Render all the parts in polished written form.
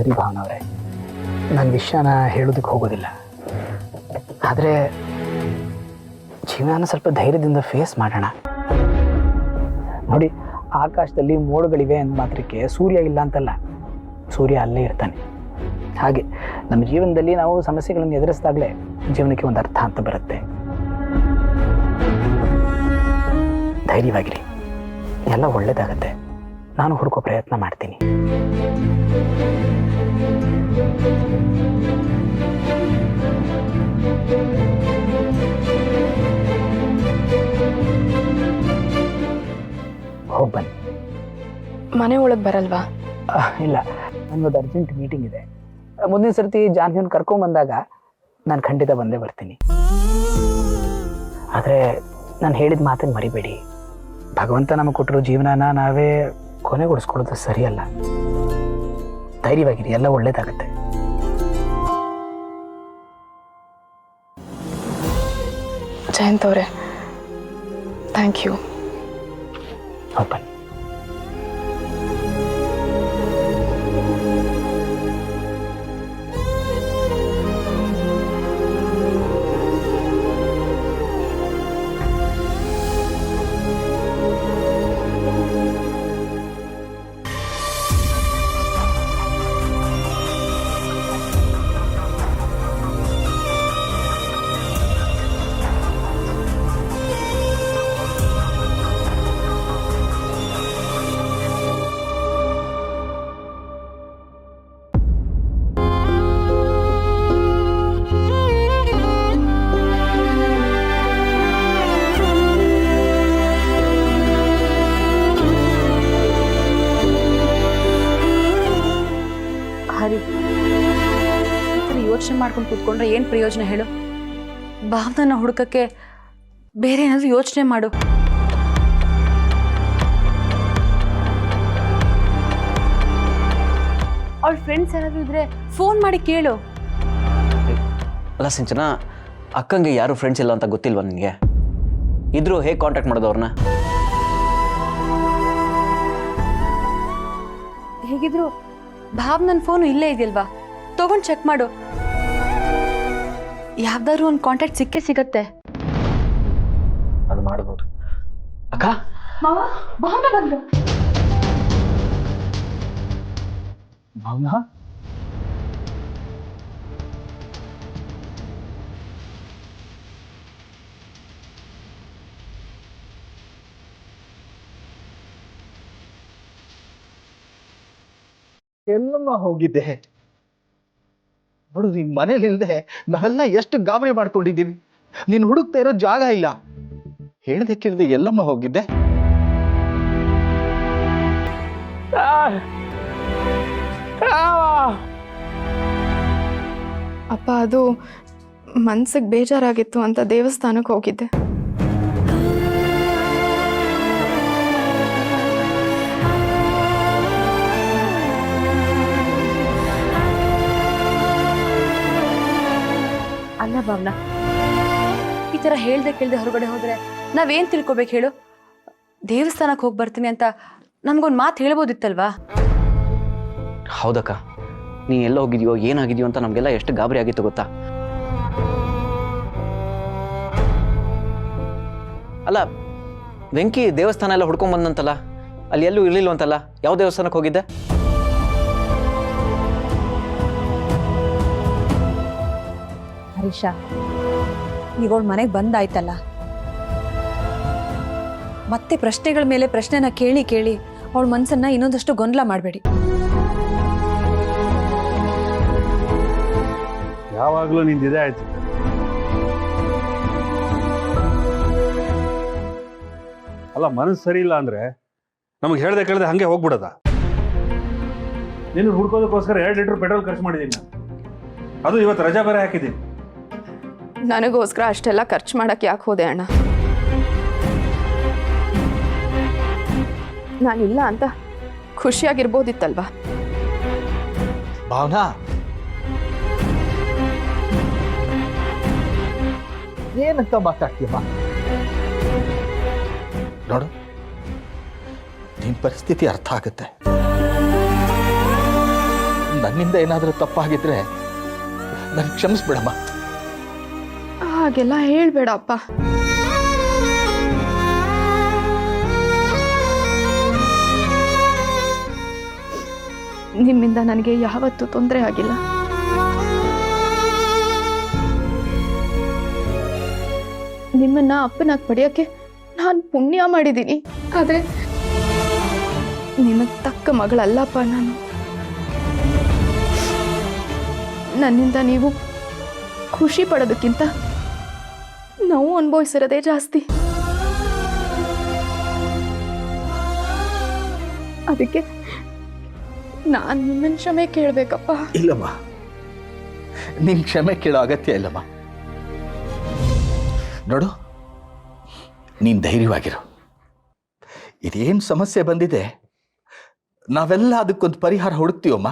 ಸರಿ ಭಾವನ ಅವರೇ, ನನ್ನ ವಿಷಯನ ಹೇಳೋದಕ್ಕೆ ಹೋಗೋದಿಲ್ಲ. ಆದರೆ ಜೀವನ ಸ್ವಲ್ಪ ಧೈರ್ಯದಿಂದ ಫೇಸ್ ಮಾಡೋಣ. ನೋಡಿ, ಆಕಾಶದಲ್ಲಿ ಮೋಡಗಳಿವೆ ಅಂದ ಮಾತ್ರಕ್ಕೆ ಸೂರ್ಯ ಇಲ್ಲ ಅಂತಲ್ಲ, ಸೂರ್ಯ ಅಲ್ಲೇ ಇರ್ತಾನೆ. ಹಾಗೆ ನಮ್ಮ ಜೀವನದಲ್ಲಿ ನಾವು ಸಮಸ್ಯೆಗಳನ್ನು ಎದುರಿಸಿದಾಗಲೇ ಜೀವನಕ್ಕೆ ಒಂದು ಅರ್ಥ ಅಂತ ಬರುತ್ತೆ. ಧೈರ್ಯವಾಗಿರಿ, ಎಲ್ಲ ಒಳ್ಳೇದಾಗತ್ತೆ. ನಾನು ಹುಡುಕೋ ಪ್ರಯತ್ನ ಮಾಡ್ತೀನಿ. ಹೋಗಿ ಬನ್ನಿ. ಮನೆ ಒಳಗೆ ಬರಲ್ವಾ? ಇಲ್ಲ, ನನಗೊಂದು ಅರ್ಜೆಂಟ್ ಮೀಟಿಂಗ್ ಇದೆ. ಮುಂದಿನ ಸರ್ತಿ ಜಾನ್ವಿನ ಕರ್ಕೊಂಬಂದಾಗ ನಾನು ಖಂಡಿತ ಬಂದೇ ಬರ್ತೀನಿ. ಆದರೆ ನಾನು ಹೇಳಿದ ಮಾತನ್ನು ಮರಿಬೇಡಿ. ಭಗವಂತ ನಮಗೆ ಕೊಟ್ಟಿರೋ ಜೀವನನ ನಾವೇ ಕೊನೆಗೊಳಿಸ್ಕೊಳ್ಳೋದು ಸರಿಯಲ್ಲ. ಧೈರ್ಯವಾಗಿರಿ, ಎಲ್ಲ ಒಳ್ಳೇದಾಗತ್ತೆ. ಜಯಂತ್ ಅವರೇ, ಥ್ಯಾಂಕ್ ಯು. ಬನ್ನಿ. ಹರಿ, ಯೋಚನೆ ಮಾಡ್ಕೊಂಡು ಕೂತ್ಕೊಂಡ್ರೆ ಏನು ಪ್ರಯೋಜನ ಹೇಳು? ಭಾವನ ಹುಡುಕಕ್ಕೆ ಬೇರೆ ಏನಾದರೂ ಯೋಚನೆ ಮಾಡು. ಅವಳ ಫ್ರೆಂಡ್ಸ್ ಯಾರಾದರೂ ಇದ್ರೆ ಫೋನ್ ಮಾಡಿ ಕೇಳು. ಅಲ್ಲ ಸಿಂಚನ, ಅಕ್ಕಂಗೆ ಯಾರು ಫ್ರೆಂಡ್ಸ್ ಇಲ್ಲ ಅಂತ ಗೊತ್ತಿಲ್ವಾ ನಿನಗೆ? ಇದ್ರೂ ಹೇಗೆ ಕಾಂಟ್ಯಾಕ್ಟ್ ಮಾಡೋದು ಅವ್ರನ್ನ? ಹೇಗಿದ್ರು ಭಾವ್ ನನ್ನ ಫೋನು ಇಲ್ಲೇ ಇದೆಯಲ್ವಾ, ತಗೊಂಡು ಚೆಕ್ ಮಾಡು. ಯಾವ್ದಾದ್ರು ಒಂದು ಕಾಂಟ್ಯಾಕ್ಟ್ ಸಿಕ್ಕೇ ಸಿಗತ್ತೆ. ಅದು ಮಾಡ್ಬೋದು. ಅಕ್ಕ, ಭಾವನ ಬಂದು ಭಾವನಾ, ಎಲ್ಲಮ್ಮ ಹೋಗಿದ್ದೆ ನೋಡು? ನಿನ್ ಮನೇಲಿ ಇಲ್ದೆ ನಾವೆಲ್ಲ ಎಷ್ಟು ಗಾಬರಿ ಮಾಡ್ಕೊಂಡಿದ್ದೀವಿ. ನೀನ್ ಹುಡುಕ್ತಾ ಇರೋ ಜಾಗ ಇಲ್ಲ. ಹೇಳ್ದೆ ಕೇಳ್ದೆ ಎಲ್ಲಮ್ಮ ಹೋಗಿದ್ದೆ? ಅಪ್ಪ, ಅದು ಮನ್ಸಿಗೆ ಬೇಜಾರಾಗಿತ್ತು ಅಂತ ದೇವಸ್ಥಾನಕ್ಕೆ ಹೋಗಿದ್ದೆ. ಅಲ್ಲ ಭಾವನಾ, ಈ ಥರ ಹೇಳ್ದೆ ಕೇಳ್ದೆ ಹೊರಗಡೆ ಹೋದ್ರೆ ನಾವೇನು ತಿಳ್ಕೊಬೇಕು ಹೇಳು? ದೇವಸ್ಥಾನಕ್ಕೆ ಹೋಗಿ ಬರ್ತೀನಿ ಅಂತ ನಮ್ಗೊಂದು ಮಾತು ಹೇಳ್ಬೋದಿತ್ತಲ್ವಾ? ಹೌದಕ್ಕ, ನೀ ಎಲ್ಲ ಹೋಗಿದ್ಯೋ ಏನಾಗಿದೆಯೋ ಅಂತ ನಮಗೆಲ್ಲ ಎಷ್ಟು ಗಾಬರಿ ಆಗಿತ್ತು ಗೊತ್ತಾ? ಅಲ್ಲ, ವೆಂಕಿ ದೇವಸ್ಥಾನ ಎಲ್ಲ ಹುಡ್ಕೊಂಡ್ ಬಂದಂತಲ್ಲ, ಅಲ್ಲಿ ಎಲ್ಲೂ ಇರ್ಲಿಲ್ವಂತಲ್ಲ, ಯಾವ ದೇವಸ್ಥಾನಕ್ಕೆ ಹೋಗಿದ್ದೆ? ಹರೀಶ, ಈಗೋಳ್ ಮನೆಗೆ ಬಂದಾಯ್ತಲ್ಲ, ಮತ್ತೆ ಪ್ರಶ್ನೆಗಳ ಮೇಲೆ ಪ್ರಶ್ನೆನ ಕೇಳಿ ಕೇಳಿ ಅವಳ ಮನಸ್ಸನ್ನ ಇನ್ನೊಂದಷ್ಟು ಗೊಂದಲ ಮಾಡಬೇಡಿ. ಯಾವಾಗಲೂ ನಿಂದಿದೆ ಆಯ್ತು. ಅಲ್ಲ, ಮನಸ್ಸು ಸರಿ ಇಲ್ಲ ಅಂದ್ರೆ ನಮಗೆ ಹೇಳ್ದೆ ಕೇಳ್ದೆ ಹಂಗೆ ಹೋಗ್ಬಿಡದ? ನಿನ್ನ ಹುಡ್ಕೋದಕ್ಕೋಸ್ಕರ 2 ಲೀಟರ್ ಪೆಟ್ರೋಲ್ ಖರ್ಚು ಮಾಡಿದ್ದೀನಿ ನಾನು. ಅದು ಇವತ್ತು ರಜಾ ಬೇರೆ ಹಾಕಿದ್ದೀನಿ. ನನಗೋಸ್ಕರ ಅಷ್ಟೆಲ್ಲ ಖರ್ಚು ಮಾಡಕ್ಕೆ ಯಾಕೆ ಹೋದೆ ಅಣ್ಣ? ನಾನಿಲ್ಲ ಅಂತ ಖುಷಿಯಾಗಿರ್ಬೋದಿತ್ತಲ್ವಾ? ಭಾವನಾ, ಏನಂತ ಮಾತಾಡ್ತೀಯಮ್ಮ? ನೋಡು, ನಿನ್ ಪರಿಸ್ಥಿತಿ ಅರ್ಥ ಆಗುತ್ತೆ. ನನ್ನಿಂದ ಏನಾದರೂ ತಪ್ಪಾಗಿದ್ರೆ ನನ್ ಕ್ಷಮಿಸ್ಬಿಡಮ್ಮ. ಹಾಗೆಲ್ಲ ಹೇಳ್ಬೇಡ ಅಪ್ಪ. ನಿಮ್ಮಿಂದ ನನಗೆ ಯಾವತ್ತೂ ತೊಂದರೆ ಆಗಿಲ್ಲ. ನಿಮ್ಮನ್ನ ಅಪ್ಪನಾಗಿ ಪಡೆಯೋಕ್ಕೆ ನಾನು ಪುಣ್ಯ ಮಾಡಿದ್ದೀನಿ. ಆದರೆ ನಿಮಗೆ ತಕ್ಕ ಮಗಳಲ್ಲಪ್ಪ ನಾನು. ನನ್ನಿಂದ ನೀವು ಖುಷಿ ಪಡೋದಕ್ಕಿಂತ ನೋವು ಅನುಭವಿಸಿರೋದೇ ಜಾಸ್ತಿ. ಅದಕ್ಕೆ ನಾನು ನಿಮ್ಮನ್ನ ಕ್ಷಮೆ ಕೇಳಬೇಕಪ್ಪ. ಇಲ್ಲಮ್ಮ, ನಿನ್ ಕ್ಷಮೆ ಕೇಳೋ ಅಗತ್ಯ ಇಲ್ಲಮ್ಮ. ನೋಡು, ನೀನ್ ಧೈರ್ಯವಾಗಿರು. ಇದೇನ್ ಸಮಸ್ಯೆ ಬಂದಿದೆ, ನಾವೆಲ್ಲ ಅದಕ್ಕೊಂದು ಪರಿಹಾರ ಹುಡುಕ್ತೀವಮ್ಮ.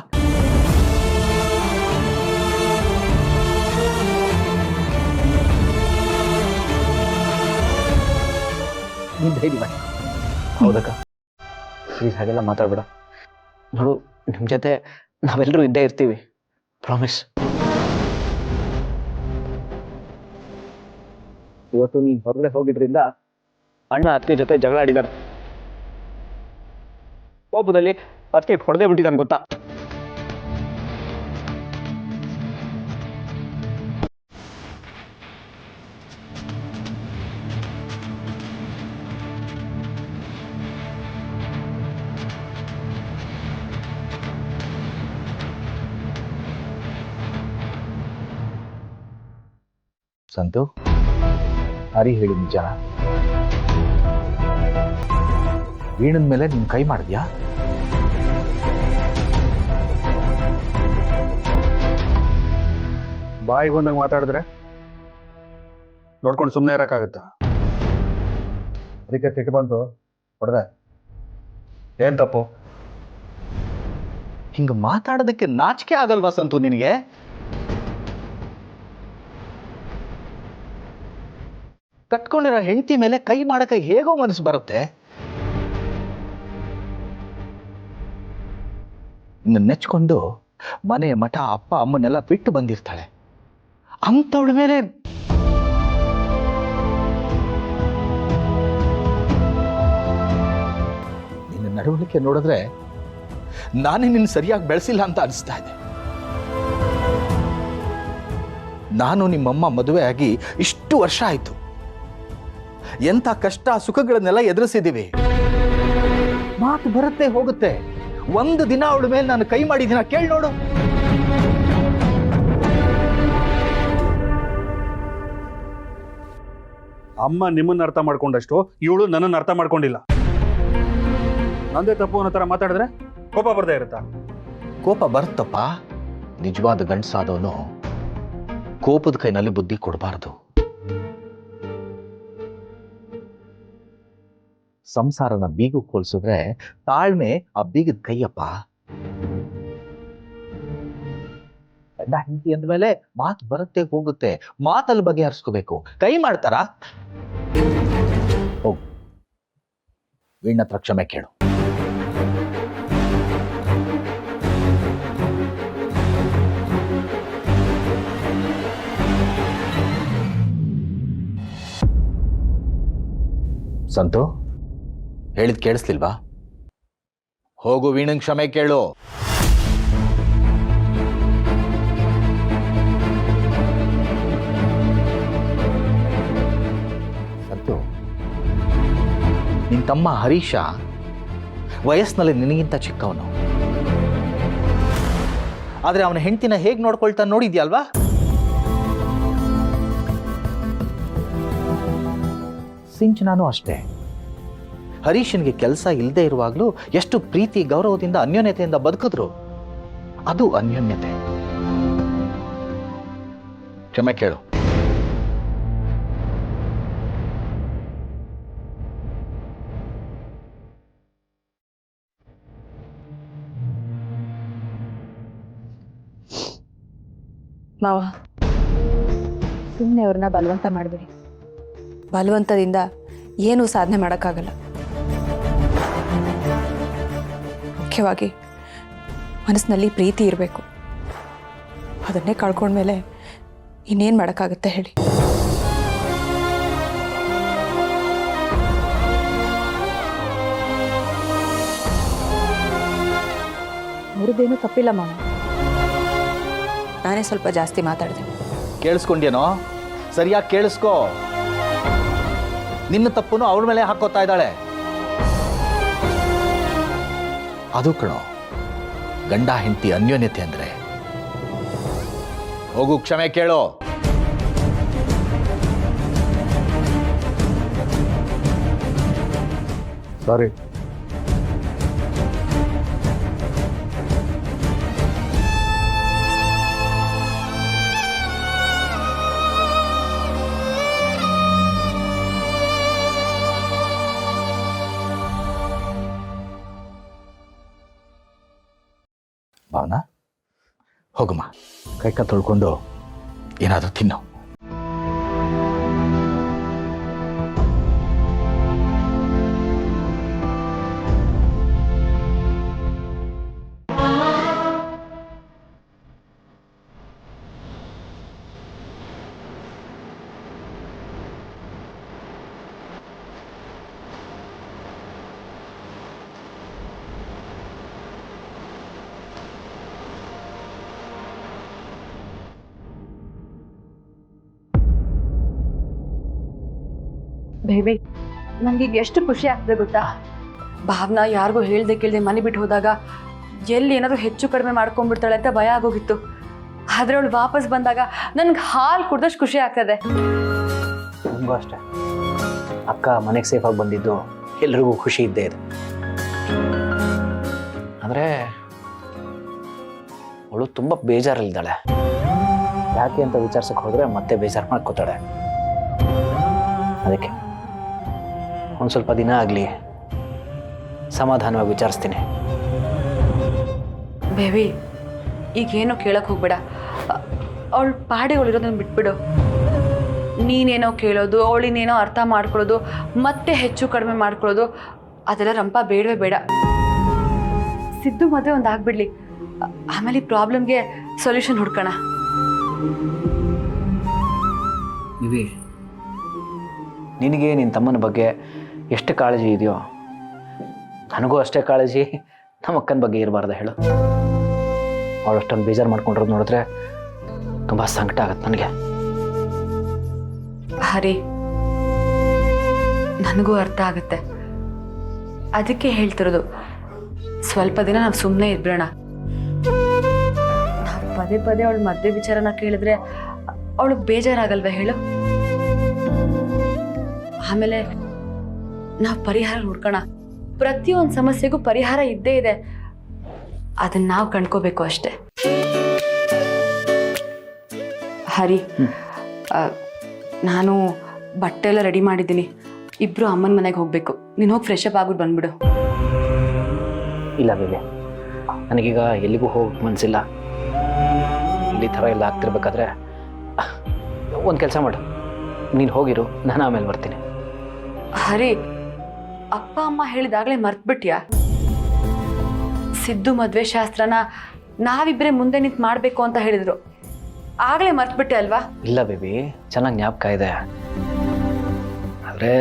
ನೀನ್ ಧೈರ್ಯವಾಗಿ. ಹೌದಕ್ಕ, ಪ್ಲೀಸ್ ಹಾಗೆಲ್ಲ ಮಾತಾಡ್ಬೇಡ. ನೋಡು, ನಿಮ್ಮ ಜೊತೆ ನಾವೆಲ್ಲರೂ ಇದ್ದೇ ಇರ್ತೀವಿ, ಪ್ರಾಮಿಸ್. ಇವತ್ತು ನೀನು ಹೊರಗಡೆ ಹೋಗಿದ್ರಿಂದ ಅಣ್ಣ ಅತ್ತೆ ಜೊತೆ ಜಗಳ ಆಡಿದಾರೆ. ಕೋಪದಲ್ಲಿ ಅತ್ತೆ ಹೊಡೆದೇ ಬಿಟ್ಟಿದ್ದಾನೆ ಗೊತ್ತಾ? ಸಂತು, ಹರಿ ಹೇಳಿ ನಿಜ. ವೀಣನ್ ಮೇಲೆ ನೀನ್ ಕೈ ಮಾಡಿದ್ಯಾ? ಬಾಯಿಗೆ ಬಂದಾಗ ಮಾತಾಡಿದ್ರೆ ನೋಡ್ಕೊಂಡು ಸುಮ್ಮನೆ ಇರೋಕ್ಕಾಗತ್ತಾ? ಅದಕ್ಕೆ ಸಿಟ್ಟು ಬಂತು, ಹೊಡೆದೆ. ಏನ್ ತಪ್ಪು? ಹಿಂಗ ಮಾತಾಡೋದಕ್ಕೆ ನಾಚಿಕೆ ಆಗಲ್ವಾ ಸಂತು ನಿನಗೆ? ಕಟ್ಕೊಂಡಿರೋ ಹೆಂಡತಿ ಮೇಲೆ ಕೈ ಮಾಡಕ್ಕೆ ಹೇಗೋ ಮನಸ್ಸು ಬರುತ್ತೆ? ಇನ್ನು ನೆಚ್ಕೊಂಡು ಮನೆ ಮಠ ಅಪ್ಪ ಅಮ್ಮನ್ನೆಲ್ಲ ಬಿಟ್ಟು ಬಂದಿರ್ತಾಳೆ. ಅಂಥವಳ ಮೇಲೆ ನಿನ್ನ ನಡವಳಿಕೆ ನೋಡಿದ್ರೆ ನಾನೇ ನಿನ್ನ ಸರಿಯಾಗಿ ಬೆಳೆಸಿಲ್ಲ ಅಂತ ಅನಿಸ್ತಾ ಇದೆ. ನಾನು ನಿಮ್ಮಮ್ಮ ಮದುವೆ ಆಗಿ ಇಷ್ಟು ವರ್ಷ ಆಯ್ತು. ಎಂಥ ಕಷ್ಟ ಸುಖಗಳನ್ನೆಲ್ಲ ಎದುರಿಸಿದ್ದೀವಿ. ಮಾತು ಬರುತ್ತೆ ಹೋಗುತ್ತೆ. ಒಂದು ದಿನ ಅವಳ ಮೇಲೆ ನಾನು ಕೈ ಮಾಡಿದ್ದೀನ ಕೇಳಿ ನೋಡು. ಅಮ್ಮ ನಿಮ್ಮನ್ನ ಅರ್ಥ ಮಾಡ್ಕೊಂಡಷ್ಟು ಇವಳು ನನ್ನನ್ನು ಅರ್ಥ ಮಾಡ್ಕೊಂಡಿಲ್ಲ. ನಂದೇ ತಪ್ಪು ಅನ್ನೋ ಥರ ಮಾತಾಡಿದ್ರೆ ಕೋಪ ಬರ್ದೇ ಇರುತ್ತಾ? ಕೋಪ ಬರುತ್ತಪ್ಪ. ನಿಜವಾದ ಗಂಡಸಾದವನು ಕೋಪದ ಕೈನಲ್ಲಿ ಬುದ್ಧಿ ಕೊಡಬಾರದು. ಸಂಸಾರನ ಬೀಗು ಹೋಲಿಸಿದ್ರೆ ತಾಳ್ಮೆ ಆ ಬೀಗದ ಕೈಯಪ್ಪ. ಗಂಡ ಹೆಂಡತಿ ಅಂದ್ಮೇಲೆ ಮಾತು ಬರುತ್ತೆ ಹೋಗುತ್ತೆ. ಮಾತಲ್ಲಿ ಬಗೆಹರಿಸ್ಕೋಬೇಕು. ಕೈ ಮಾಡ್ತಾರ? ಹೋಗು, ವೀಣ ಹತ್ರ ಕ್ಷಮೆ ಕೇಳು. ಸಂತು, ಹೇಳಿದ್ ಕೇಳಿಸ್ಲಿಲ್ವಾ? ಹೋಗು, ವೀಣಂಗ್ ಕ್ಷಮೆ ಕೇಳು. ಸಂತು, ನಿನ್ ತಮ್ಮ ಹರೀಶ ವಯಸ್ಸಿನಲ್ಲಿ ನಿನಗಿಂತ ಚಿಕ್ಕವನು. ಆದ್ರೆ ಅವನ ಹೆಂಡತಿನ ಹೇಗ್ ನೋಡ್ಕೊಳ್ತಾ ನೋಡಿದ್ಯಲ್ವಾ? ಸಿಂಚನಾನು ಅಷ್ಟೇ. ಹರೀಶನ್ಗೆ ಕೆಲಸ ಇಲ್ಲದೆ ಇರುವಾಗಲೂ ಎಷ್ಟು ಪ್ರೀತಿ ಗೌರವದಿಂದ ಅನ್ಯೋನ್ಯತೆಯಿಂದ ಬದುಕಿದ್ರು. ಅದು ಅನ್ಯೋನ್ಯತೆ. ಕ್ಷಮೆ ಕೇಳು. ಮಾವ, ಸುಮ್ಮನೆ ಅವ್ರನ್ನ ಬಲವಂತ ಮಾಡಬೇಡಿ. ಬಲವಂತದಿಂದ ಏನೂ ಸಾಧನೆ ಮಾಡೋಕ್ಕಾಗಲ್ಲ. ಮುಖ್ಯವಾಗಿ ಮನಸ್ಸಿನಲ್ಲಿ ಪ್ರೀತಿ ಇರಬೇಕು. ಅದನ್ನೇ ಕಳ್ಕೊಂಡ್ಮೇಲೆ ಇನ್ನೇನು ಮಾಡೋಕ್ಕಾಗುತ್ತೆ ಹೇಳಿ? ಅವ್ರದ್ದೇನೂ ತಪ್ಪಿಲ್ಲ ಮಾಮ, ನಾನೇ ಸ್ವಲ್ಪ ಜಾಸ್ತಿ ಮಾತಾಡಿದೆ. ಕೇಳಿಸ್ಕೊಂಡ್ಯೇನೋ? ಸರಿಯಾಗಿ ಕೇಳಿಸ್ಕೋ. ನಿನ್ನ ತಪ್ಪನ್ನು ಅವಳ ಮೇಲೆ ಹಾಕೋತಾ ಇದ್ದಾಳೆ. ಅದು ಕಣೋ ಗಂಡ ಹೆಂಡತಿ ಅನ್ಯೋನ್ಯತೆ ಅಂದ್ರೆ. ಹೋಗು ಕ್ಷಮೆ ಕೇಳೋ. ಸಾರಿ. ಭಾವನಾ, ಹೋಗಮ್ಮ, ಕೈಕ ತೊಳ್ಕೊಂಡು ಏನಾದರೂ ತಿನ್ನು. ಬೇಬಿ, ನನಗೀಗ ಎಷ್ಟು ಖುಷಿ ಆಗ್ತದೆ ಗೊತ್ತಾ? ಭಾವನಾ ಯಾರಿಗೂ ಹೇಳ್ದೆ ಕೇಳ್ದೆ ಮನೆ ಬಿಟ್ಟು ಹೋದಾಗ ಎಲ್ಲಿ ಏನಾದರೂ ಹೆಚ್ಚು ಕಡಿಮೆ ಮಾಡ್ಕೊಂಡ್ಬಿಡ್ತಾಳೆ ಅಂತ ಭಯ ಆಗೋಗಿತ್ತು. ಆದರೆ ಅವಳು ವಾಪಸ್ ಬಂದಾಗ ನನ್ಗೆ ಹಾಲು ಕುಡ್ದಷ್ಟು ಖುಷಿ ಆಗ್ತದೆ. ನನಗೂ ಅಷ್ಟೇ. ಅಕ್ಕ ಮನೆಗೆ ಸೇಫಾಗಿ ಬಂದಿದ್ದು ಎಲ್ರಿಗೂ ಖುಷಿ ಇದ್ದೇ ಇದೆ. ಆದರೆ ಅವಳು ತುಂಬ ಬೇಜಾರಲ್ಲಿದ್ದಾಳೆ. ಯಾಕೆ ಅಂತ ವಿಚಾರಿಸಕ್ಕೆ ಹೋದರೆ ಮತ್ತೆ ಬೇಜಾರು ಮಾಡ್ಕೋತಾಳೆ. ಅದಕ್ಕೆ ಒಂದು ಸ್ವಲ್ಪ ದಿನ ಆಗಲಿ, ಸಮಾಧಾನವಾಗಿ ವಿಚಾರಿಸ್ತೀನಿ. ಬೇಬಿ, ಈಗೇನೋ ಕೇಳಕ್ಕೆ ಹೋಗ್ಬೇಡ. ಅವಳು ಪಾಡಿಗಳಿರೋದನ್ನ ಬಿಟ್ಬಿಡು. ನೀನೇನೋ ಕೇಳೋದು, ಅವಳಿನೇನೋ ಅರ್ಥ ಮಾಡ್ಕೊಳ್ಳೋದು, ಮತ್ತೆ ಹೆಚ್ಚು ಕಡಿಮೆ ಮಾಡ್ಕೊಳ್ಳೋದು, ಅದೆಲ್ಲ ರಂಪ ಬೇಡವೇ ಬೇಡ. ಸಿದ್ದು ಮದುವೆ ಒಂದು ಆಗ್ಬಿಡ್ಲಿ, ಆಮೇಲೆ ಈ ಪ್ರಾಬ್ಲಮ್ಗೆ ಸೊಲ್ಯೂಷನ್ ಹುಡ್ಕೋಣ. ನಿನಗೆ ನಿನ್ನ ತಮ್ಮನ ಬಗ್ಗೆ ಎಷ್ಟು ಕಾಳಜಿ ಇದೆಯೋ ನನಗೂ ಅಷ್ಟೇ ಕಾಳಜಿ ನಮ್ಮ ಅಕ್ಕನ ಬಗ್ಗೆ ಇರಬಾರ್ದು ಹೇಳು. ಅವಳು ಅಷ್ಟೊಂದು ಬೇಜಾರು ಮಾಡ್ಕೊಂಡಿರೋದು ನೋಡಿದ್ರೆ ತುಂಬ ಸಂಕಟ ಆಗತ್ತೆ ನನಗೆ. ಹರಿ, ನನಗೂ ಅರ್ಥ ಆಗುತ್ತೆ. ಅದಕ್ಕೆ ಹೇಳ್ತಿರೋದು, ಸ್ವಲ್ಪ ದಿನ ನಾವು ಸುಮ್ಮನೆ ಇದ್ಬಿಡೋಣ. ನಾವು ಪದೇ ಪದೇ ಅವಳ ಮದುವೆ ವಿಚಾರನ ಕೇಳಿದ್ರೆ ಅವಳಿಗೆ ಬೇಜಾರಾಗಲ್ವ ಹೇಳು? ಆಮೇಲೆ ನಾವು ಪರಿಹಾರ ಹುಡ್ಕೋಣ. ಪ್ರತಿಯೊಂದು ಸಮಸ್ಯೆಗೂ ಪರಿಹಾರ ಇದ್ದೇ ಇದೆ, ಅದನ್ನ ನಾವು ಕಂಡ್ಕೋಬೇಕು ಅಷ್ಟೆ. ಹರಿ, ನಾನು ಬಟ್ಟೆ ಎಲ್ಲ ರೆಡಿ ಮಾಡಿದ್ದೀನಿ. ಇಬ್ರು ಅಮ್ಮನ ಮನೆಗೆ ಹೋಗ್ಬೇಕು. ನೀನು ಹೋಗಿ ಫ್ರೆಶ್ ಅಪ್ ಆಗ್ಬಿಟ್ಟು ಬಂದ್ಬಿಡು. ಇಲ್ಲ ಬೇಬಿ, ನನಗೀಗ ಎಲ್ಲಿಗೂ ಹೋಗಕ್ಕೆ ಮನಸ್ಸಿಲ್ಲ. ಇಲ್ಲಿ ಥರ ಎಲ್ಲ ಆಗ್ತಿರ್ಬೇಕಾದ್ರೆ ಒಂದು ಕೆಲಸ ಮಾಡು, ನೀನು ಹೋಗಿರು, ನಾನು ಆಮೇಲೆ ಬರ್ತೀನಿ. ಹರಿ, ಅಪ್ಪ ಅಮ್ಮ ಹೇಳಿದಾಗಲೇ ಮರ್ತ್ಬಿಟ್ಯಾ? ಸಿದ್ದು ಮದುವೆ ಶಾಸ್ತ್ರನ ನಾವಿಬ್ಬರೇ ಮುಂದೆ ನಿಂತು ಮಾಡಬೇಕು ಅಂತ ಹೇಳಿದ್ರು, ಆಗಲೇ ಮರ್ತ್ಬಿಟ್ಟೆ ಅಲ್ವಾ? ಇಲ್ಲ ಬೇಬಿ, ಚೆನ್ನಾಗಿ ಜ್ಞಾಪಕ ಇದೆ. ಆದರೆ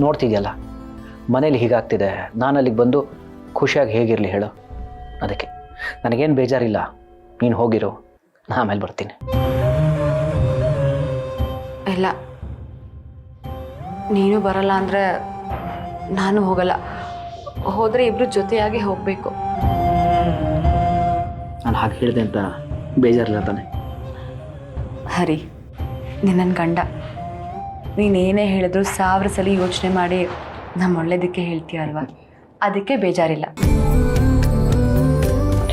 ನೋಡ್ತಿದ್ಯಲ್ಲ ಮನೇಲಿ ಹೀಗಾಗ್ತಿದೆ, ನಾನು ಅಲ್ಲಿಗೆ ಬಂದು ಖುಷಿಯಾಗಿ ಹೇಗಿರಲಿ ಹೇಳು? ಅದಕ್ಕೆ ನನಗೇನು ಬೇಜಾರಿಲ್ಲ, ನೀನು ಹೋಗಿರು, ನಾನು ಆಮೇಲೆ ಬರ್ತೀನಿ. ಇಲ್ಲ, ನೀನು ಬರಲ್ಲ ಅಂದರೆ ನಾನು ಹೋಗಲ್ಲ. ಹೋದರೆ ಇಬ್ರು ಜೊತೆಯಾಗಿ ಹೋಗಬೇಕು. ನಾನು ಹಾಗೆ ಹೇಳಿದೆ ಅಂತ ಬೇಜಾರಿಲ್ಲ ತಾನೆ? ಹರಿ, ನೀನು ನನ್ನ ಗಂಡ. ನೀನೇನೇ ಹೇಳಿದ್ರು 1000 ಸಲ ಯೋಚನೆ ಮಾಡಿ ನಮ್ಮ ಒಳ್ಳೇದಕ್ಕೆ ಹೇಳ್ತೀಯ ಅಲ್ವಾ? ಅದಕ್ಕೆ ಬೇಜಾರಿಲ್ಲ.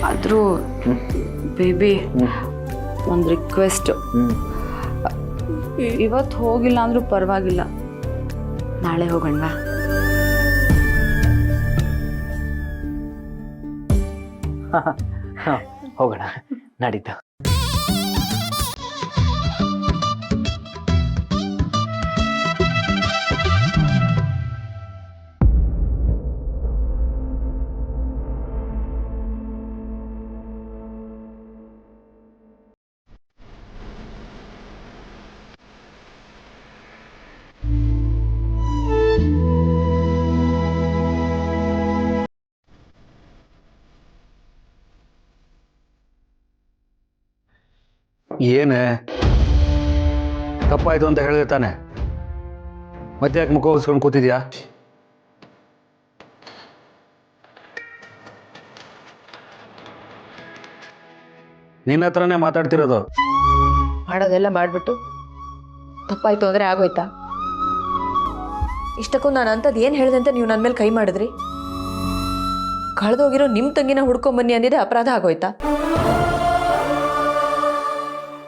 ಆದರೂ ಬೇಬಿ, ಒಂದು ರಿಕ್ವೆಸ್ಟ್. ಇವತ್ತು ಹೋಗಿಲ್ಲ ಅಂದರೂ ಪರವಾಗಿಲ್ಲ, ನಾಳೆ ಹೋಗೋಣ. ಹೋಗೋಣ, ನಾಡಿದ್ದು. ಏನೇ ತಪ್ಪಾಯ್ತು ಅಂತ ಹೇಳಿದ್ರೆ ತಾನೆ ಮತ್ತೆ ಯಾಕೆ ಮುಖ ಉಳಿಸ್ಕೊಂಡು ಕೂತಿದ್ಯಾ? ನಿನ್ನ ಹತ್ರನೇ ಮಾತಾಡ್ತಿರೋದು. ಮಾಡೋದೆಲ್ಲ ಮಾಡಿಬಿಟ್ಟು ತಪ್ಪಾಯ್ತು ಅಂದರೆ ಆಗೋಯ್ತಾ? ಇಷ್ಟಕ್ಕೂ ನಾನು ಅಂಥದ್ದು ಏನು ಹೇಳಿದೆ ಅಂತ ನೀವು ನನ್ನ ಮೇಲೆ ಕೈ ಮಾಡಿದ್ರಿ? ಕಳೆದೋಗಿರೋ ನಿಮ್ಮ ತಂಗಿನ ಹುಡ್ಕೊಂಬನ್ನಿ ಅಂದಿದೆ ಅಪರಾಧ ಆಗೋಯ್ತಾ?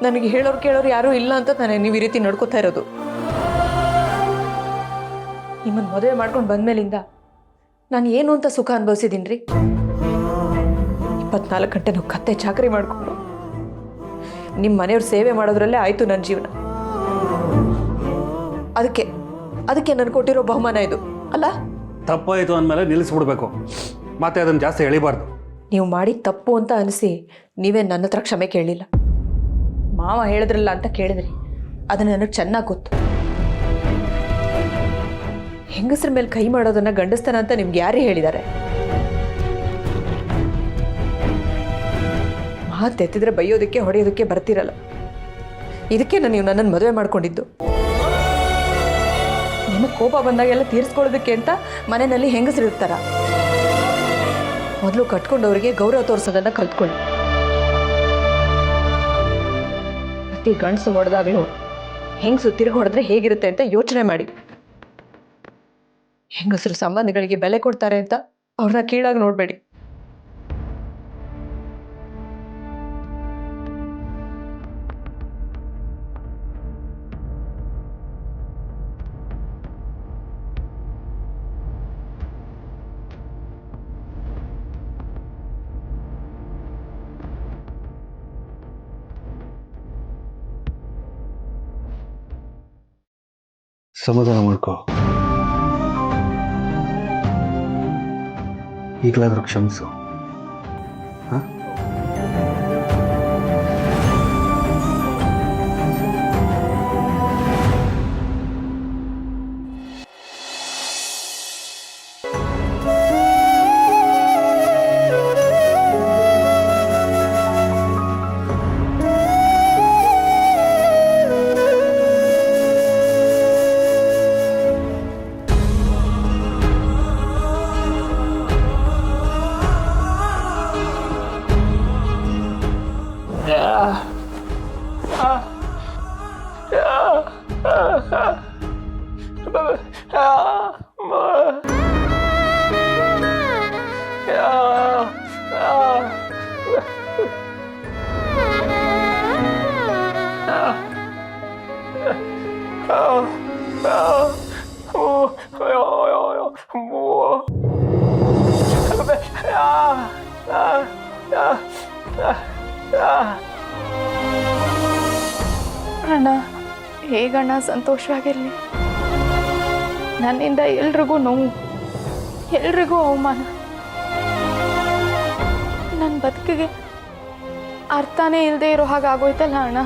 ನನಗೆ ಹೇಳೋರು ಕೇಳೋರು ಯಾರೂ ಇಲ್ಲ ಅಂತ ನಾನು ನೀವು ಈ ರೀತಿ ನಡ್ಕೋತಾ ಇರೋದು. ನಿಮ್ಮನ್ನು ಮದುವೆ ಮಾಡ್ಕೊಂಡು ಬಂದ್ಮೇಲಿಂದ ನಾನು ಏನು ಅಂತ ಸುಖ ಅನುಭವಿಸಿದ್ದೀನಿ ರೀ. 24 ಗಂಟೆನೂ ಕತ್ತೆ ಚಾಕರಿ ಮಾಡಿಕೊಂಡು ನಿಮ್ಮ ಮನೆಯವ್ರ ಸೇವೆ ಮಾಡೋದ್ರಲ್ಲೇ ಆಯಿತು ನನ್ನ ಜೀವನ. ಅದಕ್ಕೆ ನಾನು ಕೊಟ್ಟಿರೋ ಬಹುಮಾನ ಇದು ಅಲ್ಲ? ತಪ್ಪಾಯಿತು ಅಂದಮೇಲೆ ನಿಲ್ಲಿಸ್ಬಿಡ್ಬೇಕು, ಮತ್ತೆ ಅದನ್ನು ಜಾಸ್ತಿ ಎಳಿಬಾರ್ದು. ನೀವು ಮಾಡಿ ತಪ್ಪು ಅಂತ ಅನಿಸಿ ನೀವೇ ನನ್ನ ಹತ್ರ ಕ್ಷಮೆ ಕೇಳಲಿಲ್ಲ. ಮಾವ ಹೇಳಿದ್ರಲ್ಲ ಅಂತ ಕೇಳಿದ್ರಿ, ಅದು ನನಗೆ ಚೆನ್ನಾಗಿ ಗೊತ್ತು. ಹೆಂಗಸ್ರ ಮೇಲೆ ಕೈ ಮಾಡೋದನ್ನ ಗಂಡಸ್ತನ ಅಂತ ನಿಮ್ಗೆ ಯಾರೇ ಹೇಳಿದ್ದಾರೆ? ಮಾತೆತ್ತಿದ್ರೆ ಬೈಯೋದಕ್ಕೆ ಹೊಡೆಯೋದಕ್ಕೆ ಬರ್ತಿರಲ್ಲ. ಇದಕ್ಕೆ ನೀವು ನನ್ನನ್ನು ಮದುವೆ ಮಾಡ್ಕೊಂಡಿದ್ದು. ನಿಮಗೆ ಕೋಪ ಬಂದಾಗೆಲ್ಲ ತೀರಿಸ್ಕೊಳ್ಳೋದಕ್ಕೆ ಅಂತ ಮನೆಯಲ್ಲಿ ಹೆಂಗಸರಿರ್ತಾರ? ಮೊದಲು ಕಟ್ಕೊಂಡವರಿಗೆ ಗೌರವ ತೋರಿಸೋದನ್ನ ಕಲ್ತ್ಕೊಳ್ಳಿ. ಪ್ರತಿ ಗಂಡಸು ಹೊಡೆದಾಗಲೂ ಹೆಂಗಸು ತಿರುಗಿ ಹೊಡೆದ್ರೆ ಹೇಗಿರುತ್ತೆ ಅಂತ ಯೋಚನೆ ಮಾಡಿ. ಹೆಂಗಸರು ಸಂಬಂಧಗಳಿಗೆ ಬೆಲೆ ಕೊಡ್ತಾರೆ ಅಂತ ಅವ್ರನ್ನ ಕೀಳಾಗಿ ನೋಡಬೇಡಿ. ಸಮಾಧಾನ ಮಾಡ್ಕೋ. ಈಗಲಾದ್ರೂ ಕ್ಷಮಿಸು. ಹಾಂ, ಅಣ್ಣ, ಹೇಗಣ್ಣ ಸಂತೋಷವಾಗಿರಲಿ? ನನ್ನಿಂದ ಎಲ್ರಿಗೂ ನೋವು, ಎಲ್ರಿಗೂ ಅವಮಾನ. ನನ್ನ ಬದುಕಿಗೆ ಅರ್ಥನೇ ಇಲ್ಲದೆ ಇರೋ ಹಾಗಾಗೋಯ್ತಲ್ಲ ಅಣ್ಣ.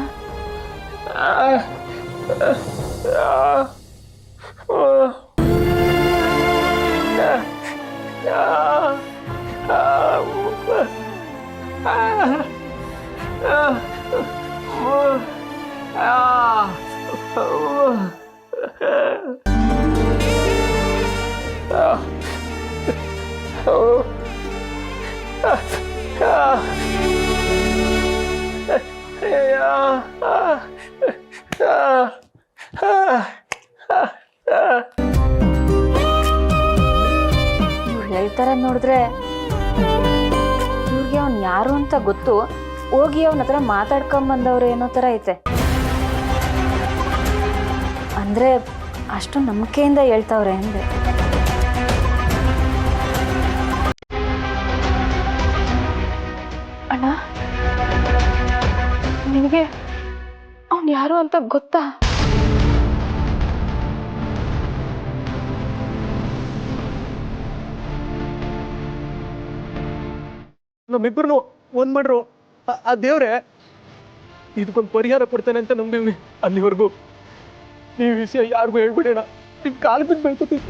ಇವ್ರು ಹೇಳ್ತಾರೆ ನೋಡಿದ್ರೆ ಇವ್ರಿಗೆ ಅವ್ನು ಯಾರು ಅಂತ ಗೊತ್ತು, ಹೋಗಿ ಅವನ ಹತ್ರ ಮಾತಾಡ್ಕೊಂಬಂದವ್ರು ಏನೋ ಥರ ಐತೆ. ಅಂದರೆ ಅಷ್ಟು ನಂಬಿಕೆಯಿಂದ ಹೇಳ್ತಾವ್ರೆ ಅಂದೆ. ಅಣ್ಣ, ನಿನಗೆ ಅವನು ಯಾರು ಅಂತ ಗೊತ್ತಾ? ನಮ್ಮಿಬ್ಬರನ್ನು ಒಂದ್ ಮಾಡ್ರು ಆ ದೇವ್ರೆ ಇದಕ್ಕೊಂದು ಪರಿಹಾರ ಕೊಡ್ತಾನೆ ಅಂತ ನಂಬಿವ್ನಿ. ಅಲ್ಲಿವರೆಗೂ ಈ ವಿಷಯ ಯಾರಿಗೂ ಹೇಳ್ಬಿಡೋಣ. ನಿಮ್ ಕಾಲು ಬಿಟ್ಟು ಬೆಳ್ಕೊತೀವಿ.